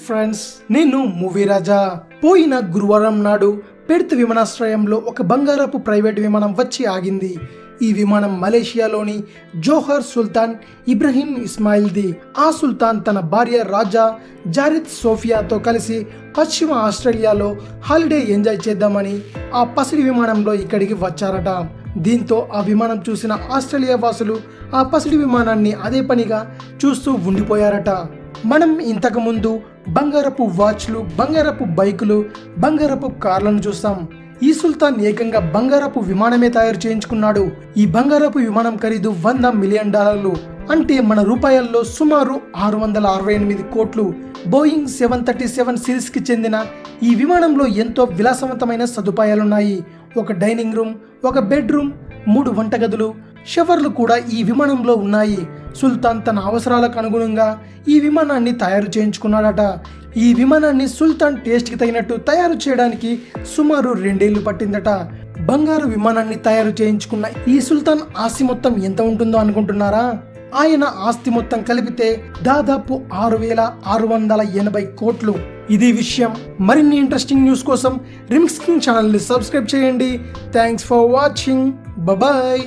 Friends, నేను movie రాజా. పోయిన గురువారం నాడు పెర్త్ విమానాశ్రయంలో ఒక బంగారపు ప్రైవేట్ విమానం వచ్చి ఆగింది. ఈ విమానం మలేషియాలోని జోహర్ సుల్తాన్ ఇబ్రహీం ఇస్మాయిల్ది. ఆ సుల్తాన్ తన భార్య రాజా జారిద్ సోఫియాతో కలిసి పశ్చిమ ఆస్ట్రేలియాలో హాలిడే ఎంజాయ్ చేద్దామని ఆ పసిడి విమానంలో ఇక్కడికి వచ్చారట. దీంతో ఆ విమానం చూసిన ఆస్ట్రేలియా వాసులు ఆ పసిడి విమానాన్ని అదే పనిగా చూస్తూ ఉండిపోయారట. మనం ఇంతకు ముందు బంగారపు వాచ్లు, బంగారపు బైకులు, బంగారపు కార్లను చూస్తాం. ఈ సుల్తాన్ ఏకంగా బంగారపు విమానమే తయారు చేయించుకున్నాడు. ఈ బంగారపు విమానం ఖరీదు $100 మిలియన్, అంటే మన రూపాయల్లో సుమారు 668 కోట్లు. బోయింగ్ 737 సిరీస్ కి చెందిన ఈ విమానంలో ఎంతో విలాసవంతమైన సదుపాయాలున్నాయి. ఒక డైనింగ్ రూమ్, ఒక బెడ్రూమ్, 3 వంటగదులు, షవర్లు కూడా ఈ విమానంలో ఉన్నాయి. సుల్తాన్ తన అవసరాలకు అనుగుణంగా ఈ విమానాన్ని తయారు చేయించుకున్నాడట. ఈ విమానాన్ని సుల్తాన్ టేస్ట్కి తగినట్టు తయారు చేయడానికి సుమారు 2 ఏళ్లు పట్టిందట. బంగారు విమానాన్ని తయారు చేయించుకున్న ఈ సుల్తాన్ ఆస్తి మొత్తం ఎంత ఉంటుందో అనుకుంటున్నారా? ఆయన ఆస్తి మొత్తం కలిపితే దాదాపు 6,680 కోట్లు. ఇది విషయం. మరిన్ని ఇంట్రెస్టింగ్ న్యూస్ కోసం రిమిక్స్ కింగ్ ఛానల్ని సబ్స్క్రైబ్ చేయండి. Thanks for watching. బాయ్.